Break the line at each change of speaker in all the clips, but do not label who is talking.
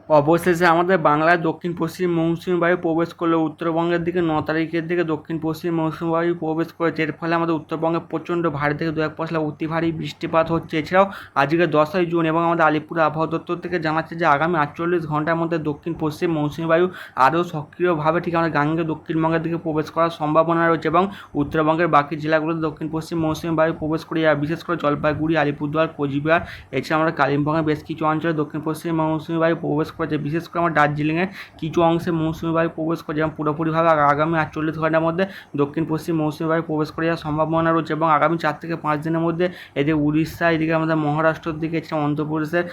অবশেষে আমাদের বাংলার দক্ষিণ পশ্চিম মৌসুমী বায়ু প্রবেশ করলো উত্তরবঙ্গের দিকে। 9 তারিখের দিকে দক্ষিণ পশ্চিম মৌসুমী বায়ু প্রবেশ করেছে। এর ফলে আমাদের উত্তরবঙ্গে প্রচণ্ড ভারী থেকে দু এক পশলা অতি ভারী বৃষ্টিপাত হচ্ছে। এছাড়াও আজকে 10ই জুন এবং আমাদের আলিপুর আবহাওয়া দপ্তর থেকে জানাচ্ছে যে আগামী 48 ঘন্টার মধ্যে দক্ষিণ পশ্চিম মৌসুমী বায়ু আরও সক্রিয়ভাবে ঠিক আমাদের গাঙ্গে দক্ষিণবঙ্গের দিকে প্রবেশ করার সম্ভাবনা রয়েছে এবং উত্তরবঙ্গের বাকি জেলাগুলোতে দক্ষিণ পশ্চিম মৌসুমী বায়ু প্রবেশ করে বিশেষ করে জলপাইগুড়ি, আলিপুরদুয়ার, কোচবিহার, এছাড়া আমরা কালিম্পংয়ের বেশ কিছু অঞ্চলে দক্ষিণ পশ্চিম মৌসুমী বায়ু প্রবেশ করেছে। বিশেষ করে আমার দার্জিলিংয়ের কিছু অংশে মৌসুমী বায়ু প্রবেশ করে, যেমন পুরোপুরিভাবে আগামী 48 ঘন্টার মধ্যে দক্ষিণ পশ্চিম মৌসুমী বায়ু প্রবেশ করে যাওয়ার সম্ভাবনা রয়েছে এবং আগামী 4 থেকে 5 দিনের মধ্যে এদিকে উড়িষ্যা, এদিকে আমাদের মহারাষ্ট্রের দিকে, এছাড়া অন্ধ্রপ্রদেশের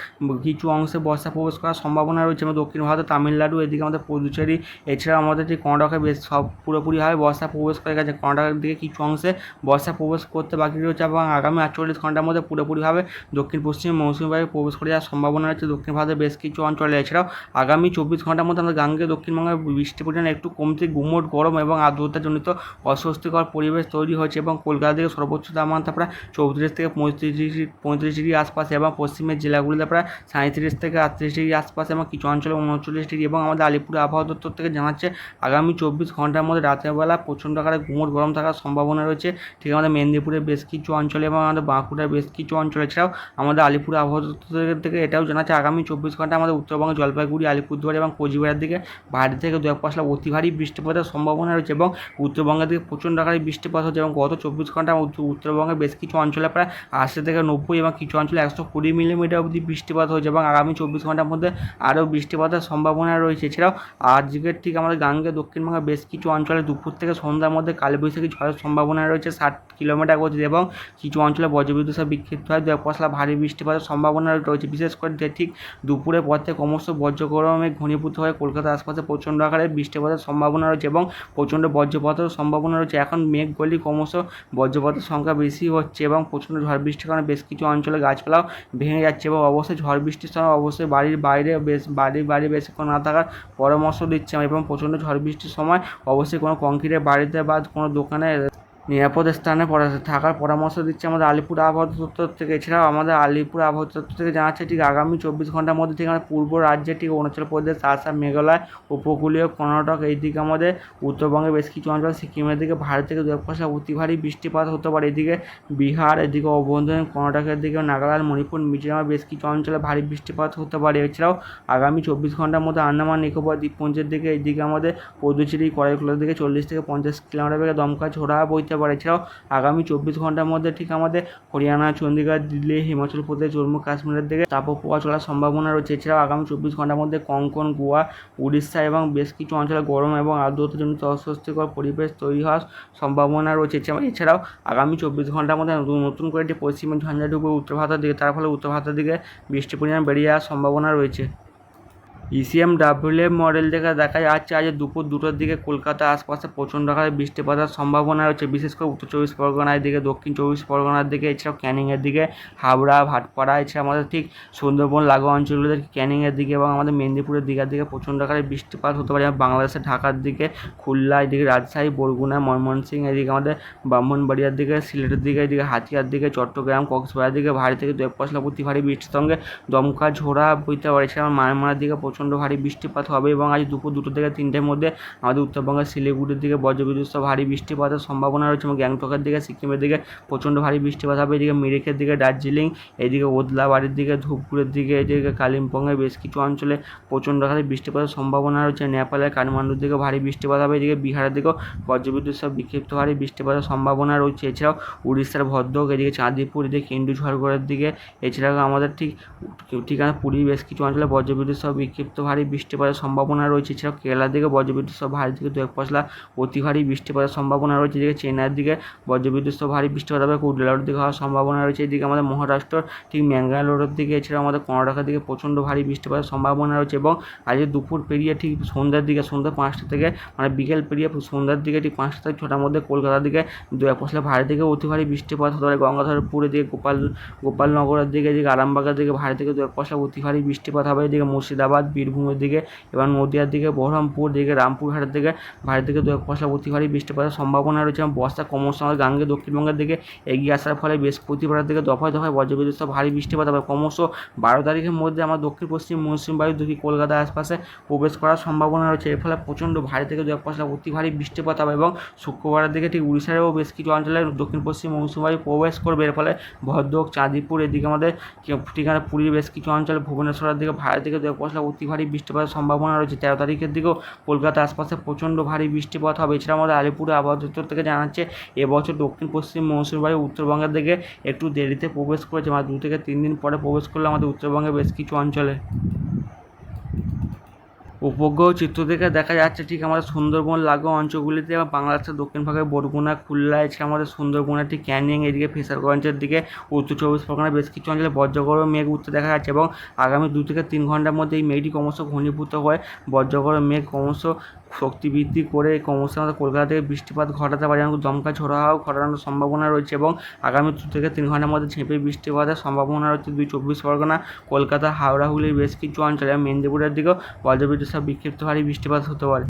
কিছু অংশে বর্ষা প্রবেশ করার সম্ভাবনা রয়েছে এবং দক্ষিণ ভারতের তামিলনাড়ু, এদিকে আমাদের পুদুচেরি, এছাড়া আমাদের যে কর্ণাটকে বেশ সব পুরোপুরিভাবে বর্ষা প্রবেশ করে গেছে। কর্ণাটকের দিকে কিছু অংশে বর্ষা প্রবেশ করতে বাকি রয়েছে এবং আগামী 48 ঘন্টার মধ্যে পুরোপুরিভাবে দক্ষিণ পশ্চিম মৌসুমী বায়ু প্রবেশ করে যাওয়ার সম্ভাবনা রয়েছে দক্ষিণ ভারতের বেশ কিছু অঞ্চলে। এছাড়াও আগামী 24 ঘন্টার মধ্যে আমাদের গাঙ্গে দক্ষিণবঙ্গে বৃষ্টির পরিমাণ একটু কমতে গুমোট গরম এবং আর্দ্রতাজনিত অস্বস্তিকর পরিবেশ তৈরি হয়েছে এবং কলকাতা থেকে সর্বোচ্চ তাপমাত্রা প্রায় 34 থেকে 35 ডিগ্রি আশপাশ এবং পশ্চিমের জেলাগুলিতে প্রায় 37 থেকে 38 ডিগ্রি আশপাশ এবং কিছু অঞ্চলে 39 ডিগ্রি। এবং আমাদের আলিপুর আবহাওয়া দপ্তর থেকে জানাচ্ছে আগামী 24 ঘন্টার মধ্যে রাতের বেলা প্রচণ্ড আকারে গুমোট গরম থাকার সম্ভাবনা রয়েছে ঠিক আমাদের মেদিনীপুরের বেশ কিছু অঞ্চলে এবং আমাদের বাঁকুড়ার বেশ কিছু অঞ্চলে। এছাড়াও আমাদের আলিপুর আবহাওয়া দপ্তর থেকে এটাও জানাচ্ছে আগামী 24 ঘন্টা আমাদের উত্তরবঙ্গে জলপাইগুড়ি, আলিপুরদুয়ার এবং কোচবিহারের দিকে ভারী থেকে দু এক পশলা অতি ভারী বৃষ্টিপাতের সম্ভাবনা রয়েছে এবং উত্তরবঙ্গের দিকে প্রচণ্ড আকারে বৃষ্টিপাত হচ্ছে এবং গত 24 ঘন্টা উত্তরবঙ্গের বেশ কিছু অঞ্চলে প্রায় 80 থেকে 90 এবং কিছু অঞ্চলে 120 মিলিমিটার অবধি বৃষ্টিপাত হয়েছে এবং আগামী 24 ঘন্টার মধ্যে আরও বৃষ্টিপাতের সম্ভাবনা রয়েছে। এছাড়াও আজকের ঠিক আমাদের গাঙ্গে দক্ষিণবঙ্গের বেশ কিছু অঞ্চলে দুপুর থেকে সন্ধ্যার মধ্যে কালবৈশাখী ঝড়ের সম্ভাবনা রয়েছে 60 কিলোমিটার গতিতে এবং কিছু অঞ্চলে বজ্রবিদ্যুৎ সহ বিক্ষিপ্ত হয় দু এক পশলা ভারী বৃষ্টিপাতের সম্ভাবনা রয়েছে। বিশেষ করে ঠিক দুপুরের পর থেকে ক্রমশ বজ্রগরমে ঘনীভূত হয়ে কলকাতার আশপাশে প্রচণ্ড আকারে বৃষ্টিপাতের সম্ভাবনা রয়েছে এবং প্রচণ্ড বজ্রপাতের সম্ভাবনা রয়েছে। এখন মেঘ গলি ক্রমশ বজ্রপাতের সংখ্যা বেশি হচ্ছে এবং প্রচণ্ড ঝড় বৃষ্টির কারণে বেশ কিছু অঞ্চলে গাছপালাও ভেঙে যাচ্ছে এবং অবশ্যই ঝড় বৃষ্টির সময় অবশ্যই বাড়ির বাইরে বেশিক্ষণ না থাকার পরামর্শ দিচ্ছে এবং প্রচণ্ড ঝড় বৃষ্টির সময় অবশ্যই কোনো কংক্রিটের বাড়িতে বা কোনো দোকানে নিরাপদ স্থানে থাকার পরামর্শ দিচ্ছে আমাদের আলিপুর আবহাওয়া দপ্তর থেকে। এছাড়াও আমাদের আলিপুর আবহাওয়া দপ্তর থেকে জানাচ্ছে ঠিক আগামী 24 ঘন্টার মধ্যে ঠিক আমাদের পূর্ব রাজ্যে ঠিক অরুণাচল প্রদেশ, আসাম, মেঘালয়, উপকূলীয় কর্ণাটক, এইদিকে আমাদের উত্তরবঙ্গের বেশ কিছু অঞ্চল, সিকিমের দিকে ভারী থেকে দু এক পশলা অতি ভারী বৃষ্টিপাত হতে পারে। এদিকে বিহার, এদিকে অভ্যন্তরীণ কর্ণাটকের দিকে নাগাল্যান্ড, মণিপুর, মিজোরামের বেশ কিছু অঞ্চলে ভারী বৃষ্টিপাত হতে পারে। এছাড়াও আগামী 24 ঘন্টার মধ্যে আন্দামান নিকোবর দ্বীপপুঞ্জের দিকে, এইদিকে আমাদের পদুচেরি, করাইকুলার দিকে 40 থেকে 50 কিলোমিটার বেগে দমকা ঝোড়া বইতে পারে। এছাড়াও আগামী 24 ঘন্টার মধ্যে ঠিক আমাদের হরিয়ানা, চণ্ডীগড়, দিল্লি, হিমাচল প্রদেশ, জম্মু কাশ্মীরের দিকে তাপপ্রবাহ চলার সম্ভাবনা রয়েছে। এছাড়াও আগামী 24 ঘন্টার মধ্যে কোঙ্কণ, গোয়া, উড়িষ্যা এবং বেশ কিছু অঞ্চলে গরম এবং আর্দ্রতাজনিত অস্বস্তিকর পরিবেশ তৈরি হওয়ার সম্ভাবনা রয়েছে। এছাড়াও আগামী 24 ঘন্টার মধ্যে নতুন করে একটি পশ্চিমের ঝঞ্ঝা ঢুকবে উত্তর ভারতের দিকে, তার ফলে উত্তর ভারতের দিকে বৃষ্টির পরিমাণ বেড়ে যাওয়ার সম্ভাবনা রয়েছে। ECMWF মডেল থেকে দেখা যাচ্ছে আজ দুপুর 2টোর দিকে কলকাতার আশপাশে প্রচণ্ড আকারে বৃষ্টিপাতের সম্ভাবনা রয়েছে। বিশেষ করে উত্তর 24 পরগনার দিকে, দক্ষিণ 24 পরগনার দিকে, এছাড়াও ক্যানিংয়ের দিকে, হাওড়া, ভাটপাড়া, এছাড়া আমাদের ঠিক সুন্দরবন লাগোয়া অঞ্চলগুলোতে ক্যানিংয়ের দিকে এবং আমাদের মেদিনীপুরের দিকের দিকে প্রচণ্ড আকারে বৃষ্টিপাত হতে পারে। বাংলাদেশের ঢাকার দিকে, খুলনা, এদিকে রাজশাহী, বরগুনা, ময়মনসিংহ, এদিকে আমাদের ব্রাহ্মণবাড়িয়ার দিকে, সিলেটের দিকে, এদিকে হাতিয়ার দিকে, চট্টগ্রাম, কক্সবাজারের দিকে ভারী থেকে দু এক পশলা অতি ভারী বৃষ্টির সঙ্গে দমকা ঝোড়া বইতে পারে। এছাড়া মায়ানমারের দিকে প্রচণ্ড ভারী বৃষ্টিপাত হবে এবং আজ দুপুর 2টো থেকে 3টের মধ্যে আমাদের উত্তরবঙ্গের শিলিগুড়ির দিকে বজ্রবিদ্যুৎ সহ ভারী বৃষ্টিপাতের সম্ভাবনা রয়েছে এবং গ্যাংটকের দিকে, সিকিমের দিকে প্রচণ্ড ভারী বৃষ্টিপাত হবে। এদিকে মিরিকের দিকে, দার্জিলিং, এদিকে ওদলাবাড়ির দিকে, ধূপগুড়ির দিকে, এদিকে কালিম্পংয়ের বেশ কিছু অঞ্চলে প্রচণ্ড ভারী বৃষ্টিপাতের সম্ভাবনা রয়েছে। নেপালের কাঠমান্ডুর দিকে ভারী বৃষ্টিপাত হবে। এদিকে বিহারের দিকেও বজ্রবিদ্যুৎ সহ বিক্ষিপ্ত ভারী বৃষ্টিপাতের সম্ভাবনা রয়েছে। এছাড়াও উড়িষ্যার ভদ্রক, এদিকে চাঁদিপুর, এদিকে কেন্দুঝড়গড়ের দিকে, এছাড়াও আমাদের ঠিকানা পুরী বেশ কিছু অঞ্চলে বজ্রবিদ্যুৎ সহ বিক্ষিপ্ত ভারী বৃষ্টিপাতের সম্ভাবনা রয়েছে। এছাড়াও কেরালার দিকে বজ্রবিদ্যুৎ সহ ভারী থেকে দু এক পশলা অতি ভারী বৃষ্টিপাতের সম্ভাবনা রয়েছে। এদিকে চেন্নাইয়ের দিকে বজ্রবিদ্যুৎ সহ ভারী বৃষ্টিপাত হবে, কুডলালোর দিকে হওয়ার সম্ভাবনা রয়েছে। এদিকে আমাদের মহারাষ্ট্র ঠিক ম্যাঙ্গালোরের দিকে, এছাড়াও আমাদের কর্ণাটকের দিকে প্রচণ্ড ভারী বৃষ্টিপাতের সম্ভাবনা রয়েছে এবং আজকে দুপুর পেরিয়ে ঠিক সন্ধ্যার দিকে, সন্ধ্যা 5টা থেকে মানে বিকেল পেরিয়ে সন্ধ্যার দিকে ঠিক 5টা থেকে 6টার মধ্যে কলকাতার দিকে দু এক পশলা ভারী থেকে অতি ভারী বৃষ্টিপাত হতে পারে। গঙ্গাধরপুরের দিকে, গোপালনগরের দিকে, এদিকে আরামবাগের দিকে ভারী থেকে দু এক পশলা অতি ভারী বৃষ্টিপাত হবে। এদিকে মুর্শিদাবাদ, বীরভূমের দিকে এবং নদিয়ার দিকে, বহরমপুর দিকে, রামপুরহাটের দিকে ভারী থেকে 2-1 অতি ভারী বৃষ্টিপাতের সম্ভাবনা রয়েছে এবং বর্ষা ক্রমশ আমাদের গাঙ্গে দক্ষিণবঙ্গের দিকে এগিয়ে আসার ফলে বৃহস্পতিবারের দিকে দফায় দফায় বজ্রবিদ্যুৎ সহ ভারী বৃষ্টিপাত হবে। ক্রমশ 12 তারিখের মধ্যে আমার দক্ষিণ পশ্চিম মৌসুমী বায়ু দুটি কলকাতার আশপাশে প্রবেশ করার সম্ভাবনা রয়েছে। এর ফলে প্রচণ্ড ভারী থেকে 2-1 অতি ভারী বৃষ্টিপাত হবে এবং শুক্রবারের দিকে ঠিক উড়িষ্যারও বেশ কিছু অঞ্চলে দক্ষিণ পশ্চিম মৌসুমী বায়ু প্রবেশ করবে। এর ফলে ভদ্রক, চাঁদিপুর এদিকে আমাদের ঠিকানা পুরীর বেশ কিছু অঞ্চলে, ভুবনেশ্বরের দিকে ভারী থেকে 2-1 অতি ভারী বৃষ্টিপাতের সম্ভাবনা রয়েছে। 13 তারিখের দিকেও কলকাতার আশপাশে প্রচণ্ড ভারী বৃষ্টিপাত হবে। এছাড়া আমাদের আলিপুরে আবহাওয়া দপ্তর থেকে জানাচ্ছে এবছর দক্ষিণ পশ্চিম মৌসুমী বায়ু উত্তরবঙ্গের দিকে একটু দেরিতে প্রবেশ করেছে, মানে 2 থেকে 3 দিন পরে প্রবেশ করলে আমাদের উত্তরবঙ্গের বেশ কিছু অঞ্চলে। উপগ্রহ চিত্র থেকে দেখা যাচ্ছে ঠিক আমাদের সুন্দরবন লাগোয়া অঞ্চলগুলিতে এবং বাংলাদেশের দক্ষিণ ভাগে বরগুনা, খুলনা, এছাড়া আমাদের সুন্দরবনের ঠিক ক্যানিং এদিকে ফিশারগঞ্জের দিকে উত্তর 24 পরগনার বেশ কিছু অঞ্চলে বজ্রগড় মেঘ উঠতে দেখা যাচ্ছে এবং আগামী 2 থেকে 3 ঘন্টার মধ্যে এই মেঘটি ক্রমশ ঘনীভূত হয়ে বজ্রগড় মেঘ ক্রমশ শক্তি বৃদ্ধি করে ক্রমশ আমাদের কলকাতা থেকে বৃষ্টিপাত ঘটাতে পারে এবং দমকা ঝোড়ো হাওয়া ঘটানোর সম্ভাবনা রয়েছে এবং আগামী 2 থেকে 3 ঘন্টার মধ্যে ঝেঁপে বৃষ্টিপাতের সম্ভাবনা রয়েছে 24 পরগনা, কলকাতা, হাওড়া, হুগলির বেশ কিছু অঞ্চলে এবং মেদিনীপুরের দিকেও বজ্রবিদ্যুৎ সহ বিক্ষিপ্ত ভারী বৃষ্টিপাত হতে পারে।